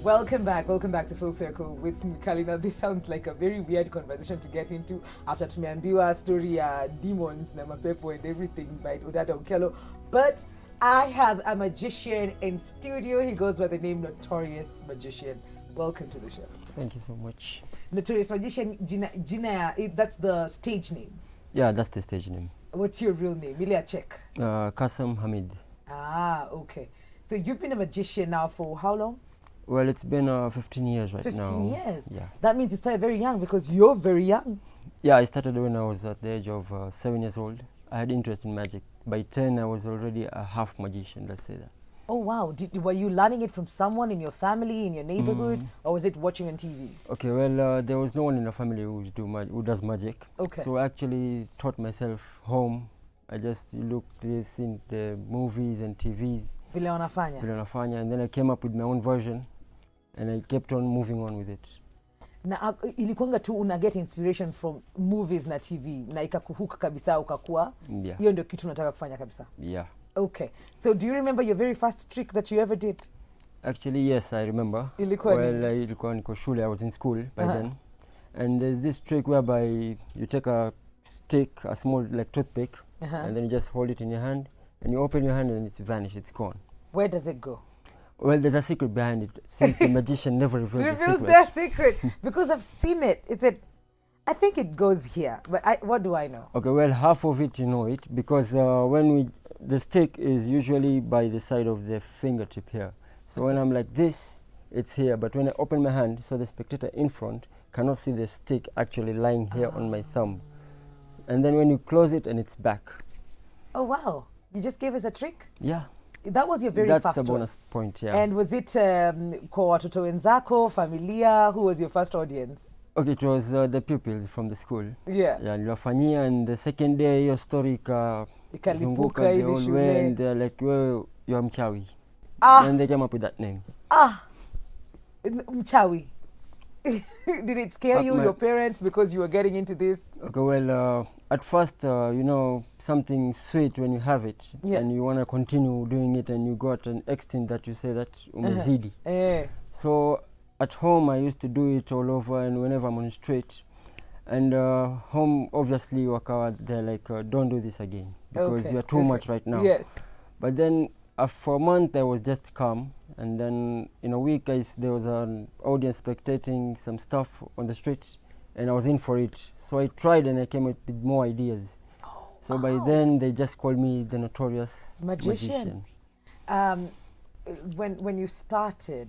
Welcome back to Full Circle with Mwikali. Now this sounds like a very weird conversation to get into after tumeambiwa story ya demons na mapepo and everything by Odada Okello. But I have a magician in studio. He goes by the name Notorious Magician. Welcome to the show. Thank you so much. Notorious Magician, Jina, that's the stage name. Yeah, that's the stage name. What's your real name? Milia check. Kasam Hamid. Ah, okay. So you've been a magician now for how long? Well, it's been 15 years right 15 now. 15 years? Yeah. That means you started very young because you're very young. Yeah, I started when I was at the age of 7 years old. I had interest in magic. By 10, I was already a half magician, let's say that. Oh, wow. Were you learning it from someone in your family, in your neighborhood, or was it watching on TV? Okay, well, there was no one in the family who does magic. Okay. So I actually taught myself home. I just looked this in the movies and TVs. Vile wanafanya. And then I came up with my own version. And I kept on moving on with it. Na ilikuanga tu una get inspiration from movies na TV na ikakuhook kabisa ukakuwa. Yeah. Hiyo ndio kitu unataka kufanya kabisa. Yeah. Okay. So do you remember your very first trick that you ever did? Actually, yes, I remember. Ilikuwa ilikuwa niko shule. I was in school by then. And there's this trick whereby you take a stick, a small like toothpick, and then you just hold it in your hand and you open your hand and it's vanished, it's gone. Where does it go? Well, there's a secret behind it, since the magician never reveals their secret. Because I've seen it. I think it goes here, but what do I know? Okay, well, half of it you know it, because the stick is usually by the side of the fingertip here. So when I'm like this, it's here. But when I open my hand, so the spectator in front cannot see the stick actually lying here on my thumb. And then when you close it, and it's back. Oh, wow. You just gave us a trick? Yeah. That was your very first one? That's a bonus point, yeah. And was it kwa watoto wenzako, familia? Who was your first audience? Okay, it was the pupils from the school. Yeah. Yeah, nilifanyia, and the second day your story ikalipuka they hivi all shule. went, they're like, well, you're mchawi. And they came up with that name. Mchawi. Did it scare you, your parents, because you were getting into this? Okay, well, at first, you know, something sweet when you have it, and you want to continue doing it, and you got an extent that you say that umezidi. So at home, I used to do it all over, and whenever I'm on the street, and home, obviously, they're like, don't do this again, because you're too much right now. Yes. But then for a month, I was just calm. And then in a week, there was an audience spectating some stuff on the street, and I was in for it. So I tried, and I came up with more ideas. So by then, they just called me the Notorious Magician. When you started,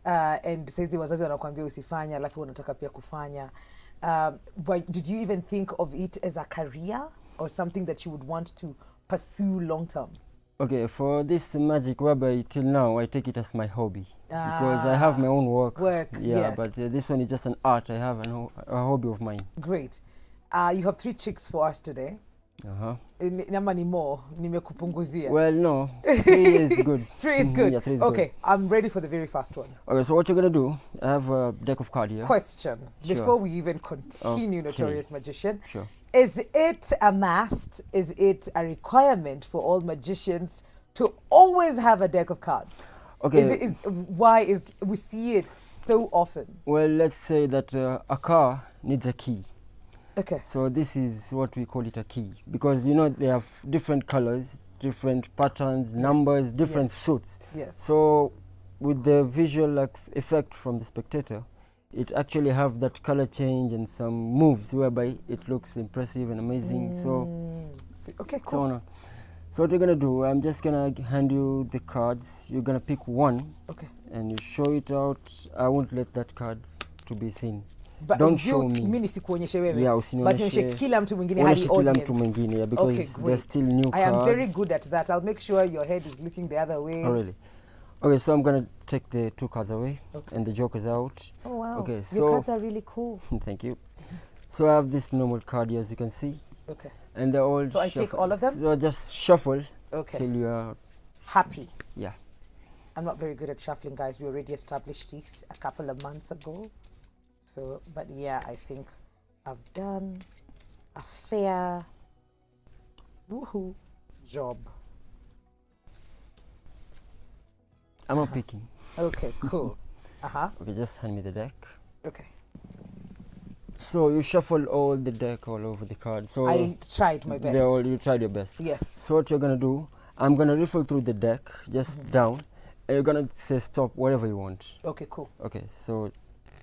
and saizi wazazi wanakuambia usifanya, alafu unataka pia kufanya, did you even think of it as a career or something that you would want to pursue long term? Okay, for this magic whereby till now I take it as my hobby, because I have my own work. Yes. But this one is just an art. I have a hobby of mine. Great. You have 3 tricks for us today. Nama ni more, nimekupunguzia. Well, no, 3 is good. 3 is good. Yeah, 3 is okay, good. I'm ready for the very first one. Okay, so what you're gonna do? I have a deck of cards here. Question: before we even continue, Notorious Magician. Sure. Is it a must? Is it a requirement for all magicians to always have a deck of cards? Okay. Why is we see it so often? Well, let's say that a car needs a key. Okay. So this is what we call it, a key, because you know they have different colors, different patterns, numbers, different suits. Yes. So with the visual effect from the spectator, it actually have that color change and some moves whereby it looks impressive and amazing. Okay, cool. So what you're gonna do, I'm just gonna hand you the cards. You're gonna pick one, and you show it out. I won't let that card to be seen. But don't show me. Mimi nisikuonyeshe wewe. Yeah, but nionyeshe kila mtu mwingine hadi audience. Yeah, because there's still new cards. I am very good at that. I'll make sure your head is looking the other way. Oh, really? Okay, so I'm gonna take the 2 cards away, and the joker's out. Oh wow! Okay, so your cards are really cool. Thank you. So I have this normal card here, as you can see. Okay. And they're all. So I take all of them. So just shuffle. Okay. Till you are happy. Yeah. I'm not very good at shuffling, guys. We already established this a couple of months ago. So, but yeah, I think I've done a fair job. I'm not picking. Okay, cool. Okay, just hand me the deck. Okay. So you shuffle all the deck all over the card. So I tried my best. You tried your best. Yes. So what you're gonna do, I'm gonna riffle through the deck, just down, and you're gonna say stop whatever you want. Okay, cool. Okay, so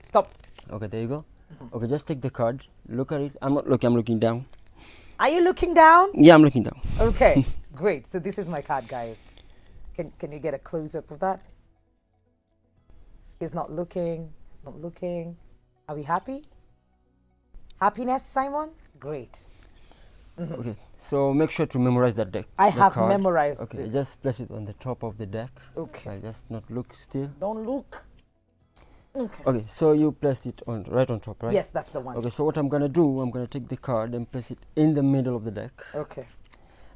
stop. Okay, there you go. Okay, just take the card, look at it. I'm not looking, I'm looking down. Are you looking down? Yeah, I'm looking down. Okay, great. So this is my card, guys. Can you get a close-up of that? He's not looking, not looking. Are we happy? Happiness, Simon? Great. Okay, so make sure to memorize that deck. I have memorized it. Okay, it. just place it on the top of the deck. Okay. I'll just not look still. Don't look. Okay. Okay, so you placed it on right on top, right? Yes, that's the one. Okay, so what I'm gonna do, I'm gonna take the card and place it in the middle of the deck. Okay.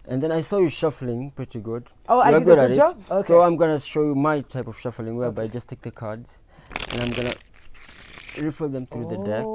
And then I saw you shuffling pretty good. Oh, I did a good job? Okay. So I'm gonna show you my type of shuffling, whereby I just take the cards and I'm gonna riffle them through the deck.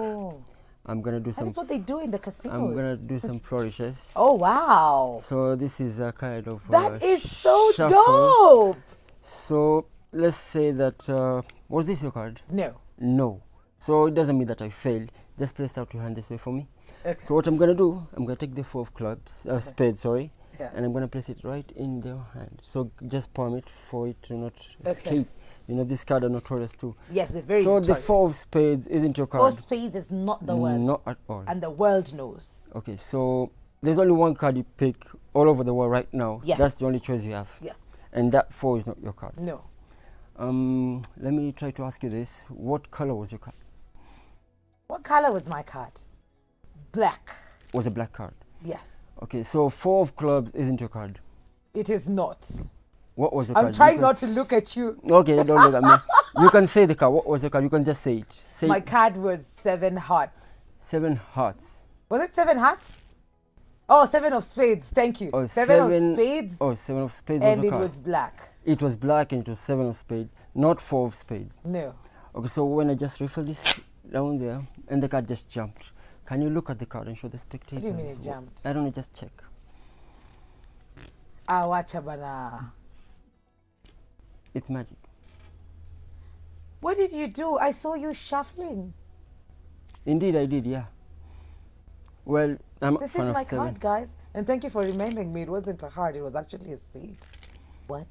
I'm gonna do some. That's what they do in the casinos. I'm gonna do some flourishes. Oh wow! So this is a kind of that is so shuffle. dope. So let's say that was this your card? No. No. So it doesn't mean that I failed. Just place out your hand this way for me. Okay. So what I'm gonna do, I'm gonna take the 4 of clubs, spades, sorry, yes. and I'm gonna place it right in their hand. So just palm it for it to not escape. You know, this card are notorious too. Yes, they're very So notorious. the 4 of spades isn't your card. 4 of spades is not the word. Not at all. And the world knows. Okay, so there's only one card you pick all over the world right now. Yes. That's the only choice you have. Yes. And that 4 is not your card. No. Let me try to ask you this. What color was your card? What color was my card? Black. Was a black card? Yes. Okay, so 4 of clubs isn't your card. It is not. What was your card? I'm trying not to look at you. Okay, don't look at me. You can say the card. What was the card? You can just say it. Say my card was 7 hearts. 7 hearts. Was it 7 hearts? Oh, 7 of spades. Thank you. Oh, 7 of spades. Oh, 7 of spades and was your it card. was black. It was black and it was 7 of spades, not 4 of spades. No. Okay, so when I just riffle this down there and the card just jumped, can you look at the card and show the spectators? What do you mean it jumped? I don't know, just check. Wacha bana. It's magic. What did you do? I saw you shuffling. Indeed, I did, yeah. Well, this is my card, guys. And thank you for reminding me. It wasn't a heart. It was actually a spade. What?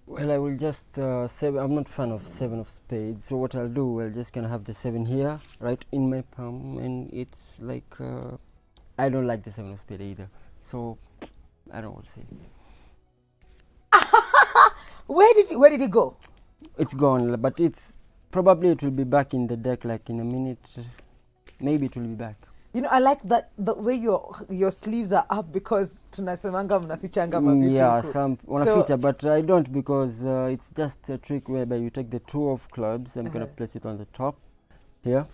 Well, I will just say I'm not a fan of 7 of spades. So what I'll do, I'll just gonna have the 7 here, right in my palm, and it's like I don't like the 7 of spades either. So I don't want to say. Where did it go? It's gone, but it's probably it will be back in the deck like in a minute. Maybe it will be back. You know, I like that the way your sleeves are up because tunasemanga mnafichanga mavitu. Yeah, some wanna feature, but I don't because it's just a trick whereby you take the 2 of clubs. I'm gonna place it on the top here.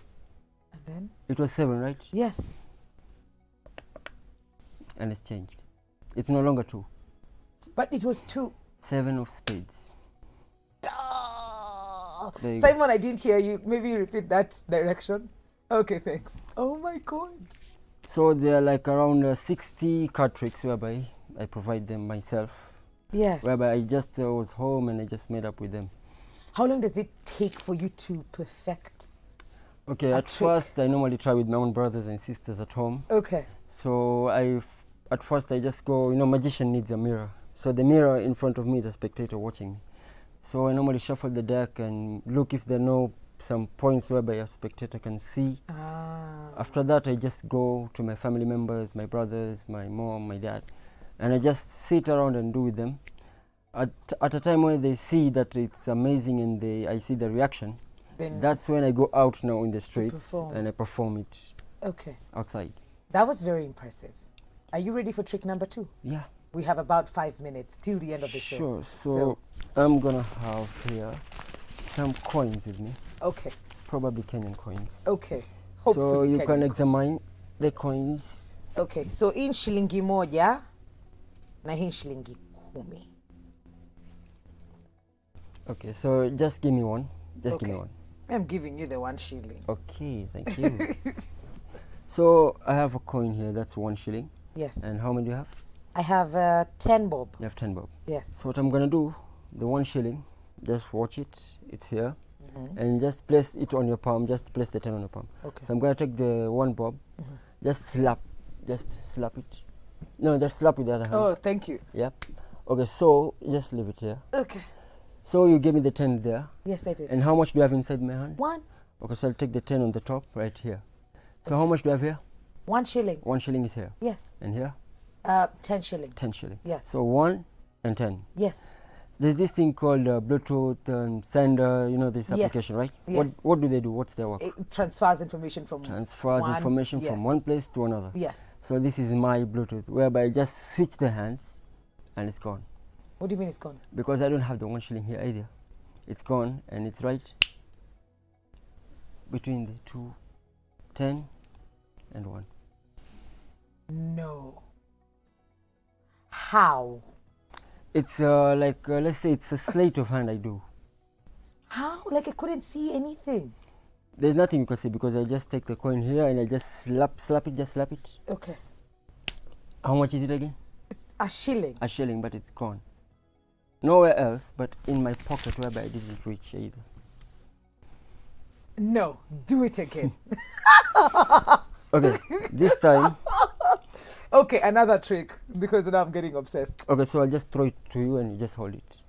And then it was 7, right? Yes. And it's changed. It's no longer 2. But it was 2. 7 of spades. Simon, I didn't hear you. Maybe repeat that direction. Okay, thanks. Oh my God. So there are like around 60 card tricks whereby I provide them myself. Yes. Whereby I just was home and I just made up with them. How long does it take for you to perfect? Okay, at first I normally try with my own brothers and sisters at home. Okay. So at first I just go, you know, magician needs a mirror. So the mirror in front of me is a spectator watching me. So I normally shuffle the deck and look if there are no some points whereby a spectator can see. After that, I just go to my family members, my brothers, my mom, my dad, and I just sit around and do with them. At a time when they see that it's amazing and I see the reaction, then that's when I go out now in the streets and I perform it. Okay. Outside. That was very impressive. Are you ready for trick number 2? Yeah. We have about 5 minutes till the end of the show. Sure. So I'm gonna have here some coins with me. Okay. Probably Kenyan coins. Okay. Hopefully so you can examine the coins. Okay. So in shilingi moja na hii shilingi 10. Okay. So just give me one. Just give me one. I'm giving you the 1 shilling. Okay. Thank you. So I have a coin here. That's 1 shilling. Yes. And how many do you have? I have 10 bob. You have 10 bob. Yes. So what I'm gonna do, the 1 shilling, just watch it. It's here. and just place it on your palm. Just place the 10 on your palm. Okay. So I'm going to take the one bob, just slap it. No, just slap with the other hand. Oh, thank you. Yep. Okay, so just leave it here. Okay. So you gave me the 10 there. Yes, I did. And how much do you have inside my hand? 1. Okay, so I'll take the 10 on the top right here. So how much do I have here? 1 shilling. 1 shilling is here. Yes. And here? 10 shilling. 10 shilling. Yes. So 1 and 10. Yes. There's this thing called Bluetooth sender, you know, this application, right? Yes. What do they do? What's their work? It transfers information from from one place to another. Yes. So this is my Bluetooth, whereby I just switch the hands and it's gone. What do you mean it's gone? Because I don't have the 1 shilling here either. It's gone and it's right between the 2, 10 and 1. No. How? It's like, let's say it's a sleight of hand I do. How? Like I couldn't see anything. There's nothing you can see because I just take the coin here and I just slap it. Okay. How much is it again? It's a shilling. A shilling, but it's gone. Nowhere else, but in my pocket whereby I didn't reach either. No, do it again. Okay, this time. Okay, another trick because now I'm getting obsessed. Okay, so I'll just throw it to you and you just hold it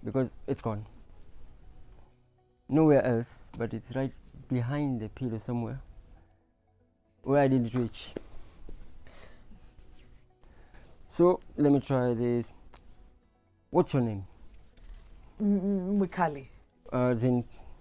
because it's gone. Nowhere else, but it's right behind the pillow somewhere where I didn't reach. So let me try this. What's your name? Mwikali.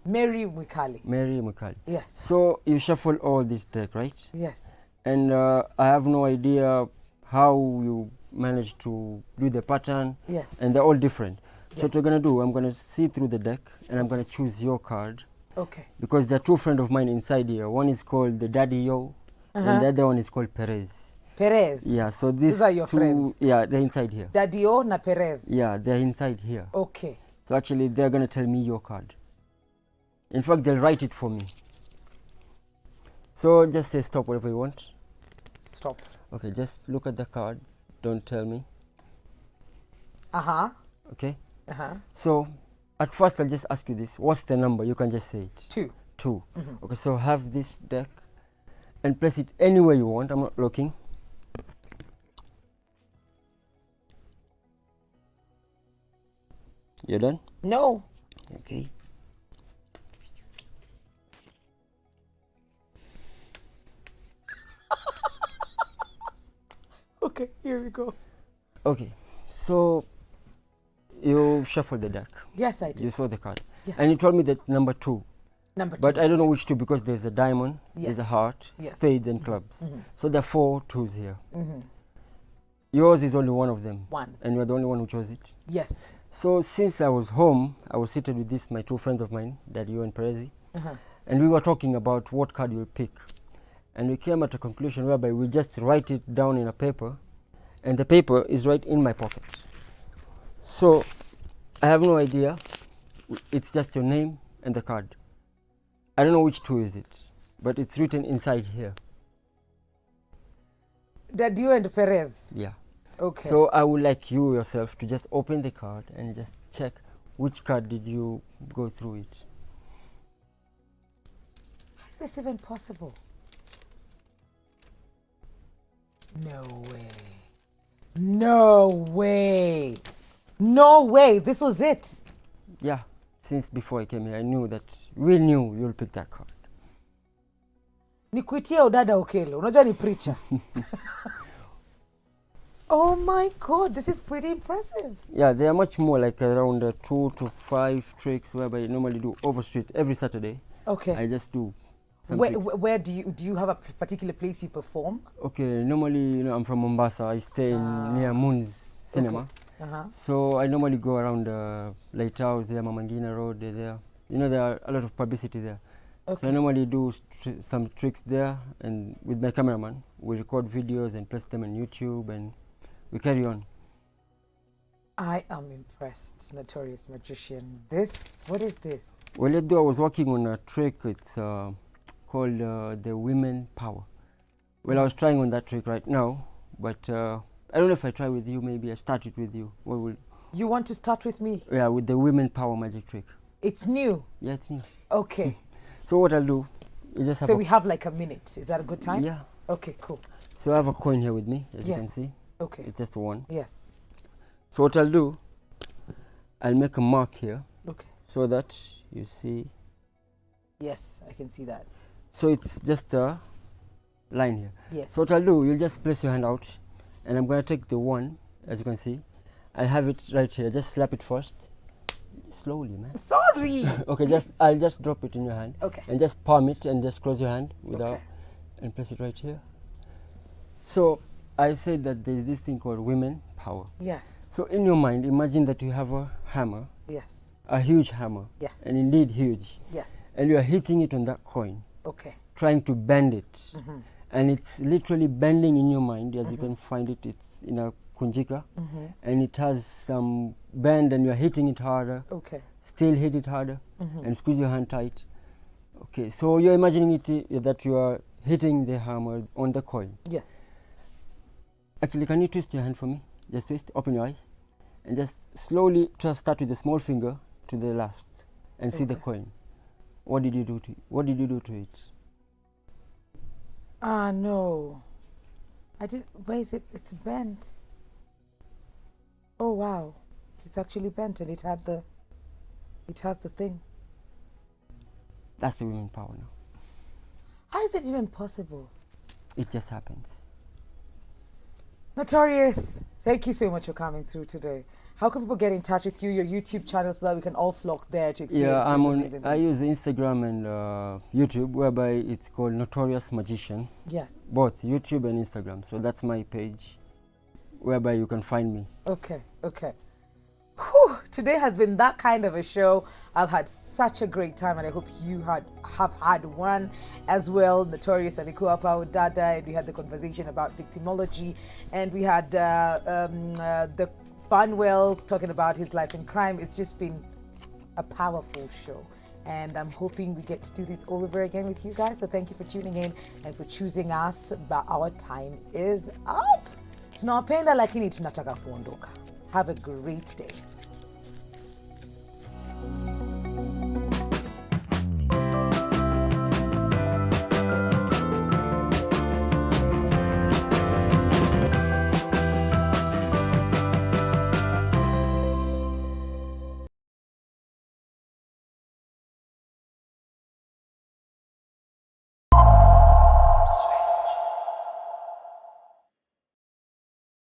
Mary Mwikali. Mary Mwikali. Yes. So you shuffle all this deck, right? Yes. And I have no idea how you managed to do the pattern. Yes. And they're all different. Yes. So what we're going to do, I'm going to see through the deck and I'm going to choose your card. Okay. Because there are 2 friends of mine inside here. One is called the Daddy Yo and the other one is called Perez. Perez. Yeah, so these are your friends? Yeah, they're inside here. Daddy O na Perez. Yeah, they're inside here. Okay. So actually they're going to tell me your card. In fact, they'll write it for me. So just say stop whatever you want. Stop. Okay, just look at the card. Don't tell me. Okay. So at first I'll just ask you this. What's the number? You can just say it. 2. 2. Okay, so have this deck and place it anywhere you want. I'm not looking. You're done? No. Okay. Okay, here we go. Okay, so you shuffled the deck. Yes, I did. You saw the card. Yeah. And you told me that number 2. Number 2. But I don't know which 2 because there's a diamond, there's a heart, Yes. spades and clubs. So there are 4 2s here. Yours is only one of them. 1. And you're the only one who chose it. Yes. So since I was home, I was seated with my 2 friends of mine, Daddy and Perezi, and we were talking about what card you'll pick. And we came at a conclusion whereby we just write it down in a paper, and the paper is right in my pocket. So I have no idea. It's just your name and the card. I don't know which 2 is it, but it's written inside here. Daddy O and Perez. Yeah. Okay. So I would like you yourself to just open the card and just check which card did you go through it. Is this even possible? No way. No way. No way. This was it. Yeah. Since before I came here, I knew that we knew you'll pick that card. Nikuitia udada Okelo. Unajua ni preacher. Oh my God, this is pretty impressive. Yeah, there are much more, like around 2 to 5 tricks whereby I normally do over street every Saturday. Okay. I just do some where do you have a particular place you perform? Okay, normally, I'm from Mombasa. I stay near Moon's Cinema. Okay. So I normally go around Lighthouse there, Mamangina Road there. There are a lot of publicity there. Okay. So I normally do some tricks there, and with my cameraman, we record videos and place them on YouTube, and we carry on. I am impressed, Notorious Magician. What is this? Well, I was working on a trick. It's called the Women Power. Well, I was trying on that trick right now, but I don't know if I try with you. Maybe I start it with you. You want to start with me? Yeah, with the Women Power magic trick. It's new? Yeah, it's new. Okay. So what I'll do is just have So we have like a minute. Is that a good time? Yeah. Okay, cool. So I have a coin here with me, as you can see. Okay. It's just one. Yes. So what I'll do, I'll make a mark here. Okay. So that you see. Yes, I can see that. So it's just a line here. Yes. So what I'll do, you'll just place your hand out, and I'm going to take the one, as you can see. I'll have it right here. Just slap it first. Slowly, man. Sorry. Okay, I'll just drop it in your hand. Okay. And just palm it and just close your hand without, and place it right here. So I said that there's this thing called women power. Yes. So in your mind, imagine that you have a hammer. Yes. A huge hammer. Yes. And indeed huge. Yes. And you are hitting it on that coin. Okay. Trying to bend it. And it's literally bending in your mind. As you can find it, it's in a kunjika. And it has some bend and you're hitting it harder. Okay. Still hit it harder. And squeeze your hand tight. Okay, so you're imagining it that you are hitting the hammer on the coin. Yes. Actually, can you twist your hand for me? Just twist, open your eyes. And just slowly start with the small finger to the last. And see the coin. What did you do to it? No. I did. Where is it? It's bent. Oh wow. It's actually bent and it has the thing. That's the women power now. How is it even possible? It just happens. Notorious, thank you so much for coming through today. How can people get in touch with you, your YouTube channel, so that we can all flock there to experience this amazing things? I use Instagram and YouTube, whereby it's called Notorious Magician. Yes. Both YouTube and Instagram. So that's my page, whereby you can find me. Okay, okay. Whew, today has been that kind of a show. I've had such a great time, and I hope you have had one as well. Notorious alikuwa hapa with Dada, and we had the conversation about victimology, and we had the Funwell talking about his life in crime. It's just been a powerful show, and I'm hoping we get to do this all over again with you guys. So thank you for tuning in and for choosing us, but our time is up. Tunawapenda lakini tunataka kuondoka. Have a great day.